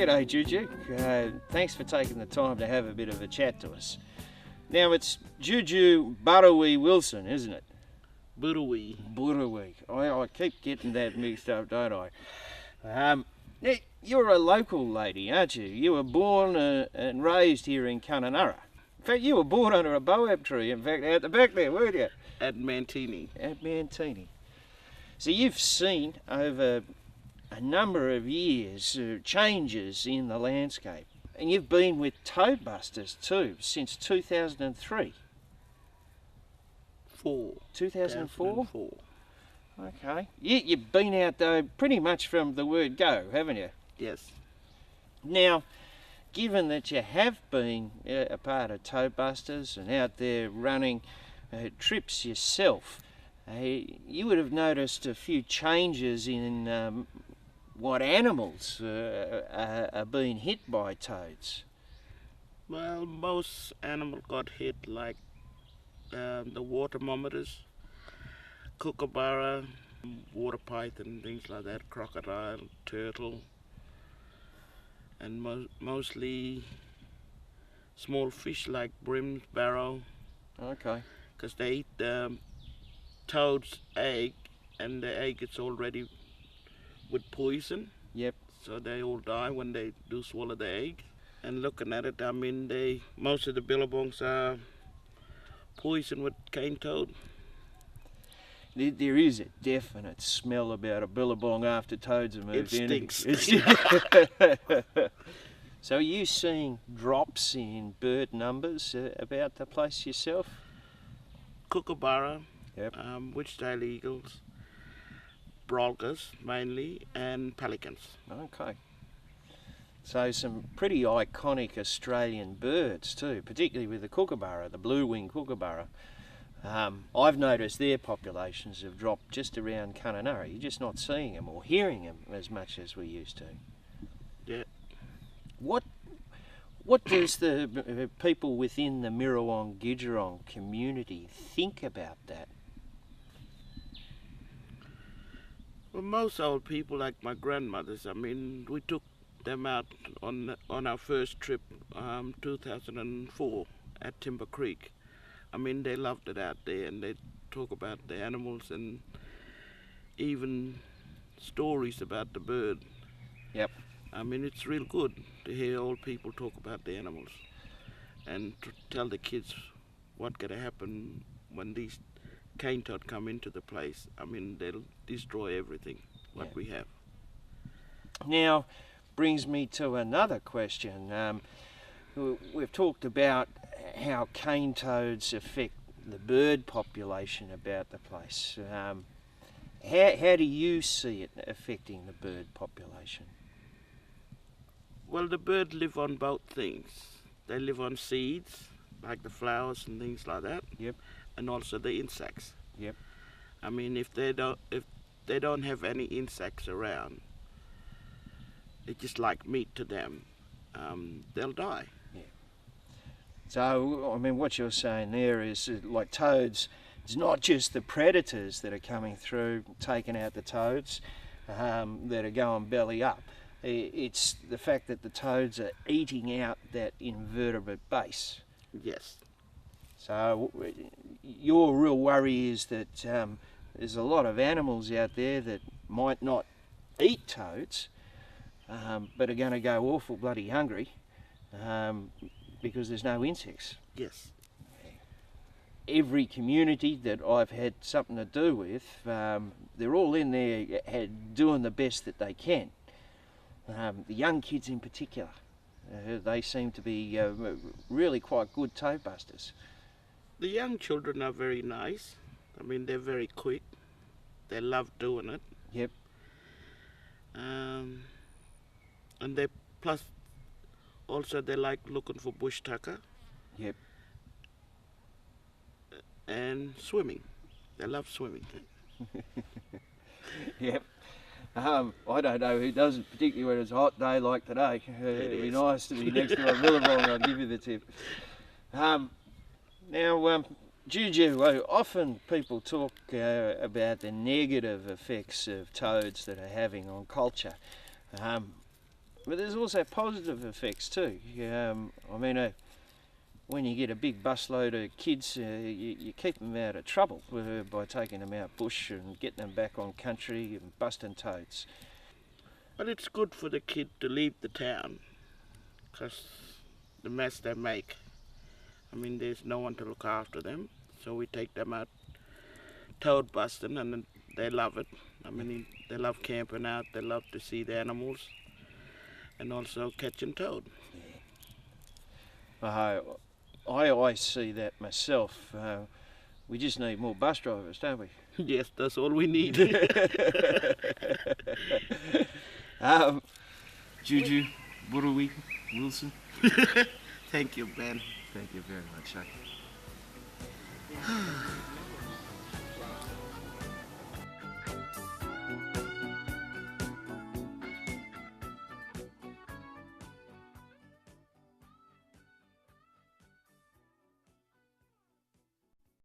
G'day, Juju. Thanks for taking the time to have a bit of a chat to us. Now, it's Juju Butterwee Wilson, isn't it? Butterwee. Butterwee. I keep getting that mixed up, don't I? Now, you're a local lady, aren't you? You were born and raised here in Kununurra. In fact, you were born under a boab tree, in fact, out the back there, weren't you? At Mantini. At Mantini. So you've seen over a number of years changes in the landscape. And you've been with Toad Busters too, since 2003. 2004? Okay. You've been out though pretty much from the word go, haven't you? Yes. Now, given that you have been a part of Toad Busters and out there running trips yourself, you would have noticed a few changes in what animals are being hit by toads. Well, most animals got hit, like the water monitors, kookaburra, water python, things like that, crocodile, turtle, and mostly small fish like brim, sparrow. Okay. Because they eat the toad's egg, and the egg is already with poison. Yep. So they all die when they do swallow the egg. And looking at it, I mean, most of the billabongs are poisoned with cane toad. There is a definite smell about a billabong after toads have moved in. It stinks. So are you seeing drops in bird numbers about the place yourself? Kookaburra, yep. Wedge-tailed eagles, brolgas mainly, and pelicans. Okay. So some pretty iconic Australian birds too, particularly with the kookaburra, the blue-winged kookaburra. I've noticed their populations have dropped just around Kununurra. You're just not seeing them or hearing them as much as we used to. Yeah. What does the people within the Mirrawong-Gidgerong community think about that? Well, most old people, like my grandmothers, I mean, we took them out on our first trip, 2004 at Timber Creek. I mean, they loved it out there, and they talk about the animals and even stories about the bird. Yep. I mean, it's real good to hear old people talk about the animals and to tell the kids what's going to happen when these cane toad come into the place. I mean, they'll destroy everything what we have. Now, brings me to another question. We've talked about how cane toads affect the bird population about the place. How do you see it affecting the bird population? Well, the birds live on both things. They live on seeds, like the flowers and things like that. Yep. And also the insects. Yep. I mean, if they don't have any insects around, it's just like meat to them. They'll die. Yeah. So, I mean, what you're saying there is like toads, it's not just the predators that are coming through, taking out the toads, that are going belly up. It's the fact that the toads are eating out that invertebrate base. Yes. So your real worry is that there's a lot of animals out there that might not eat toads, but are going to go awful bloody hungry because there's no insects. Yes. Every community that I've had something to do with, they're all in there doing the best that they can. The young kids in particular, they seem to be really quite good toad busters. The young children are very nice. I mean, they're very quick. They love doing it. Yep. And they plus also they like looking for bush tucker. Yep. And swimming. They love swimming. Yep. I don't know who doesn't, particularly when it's a hot day like today. It'd be nice to be next to a billabong, I'll give you the tip. Now, Juju, often people talk about the negative effects of toads that are having on culture. But there's also positive effects too. I mean, when you get a big busload of kids, you keep them out of trouble by taking them out bush and getting them back on country and busting toads. But it's good for the kid to leave the town, because the mess they make. I mean, there's no one to look after them, so we take them out toad busting, and then they love it. I mean, they love camping out, they love to see the animals, and also catching toad. I always see that myself. We just need more bus drivers, don't we? Yes, that's all we need. Juju, Buruwi, Wilson. Thank you, Ben. Thank you very much.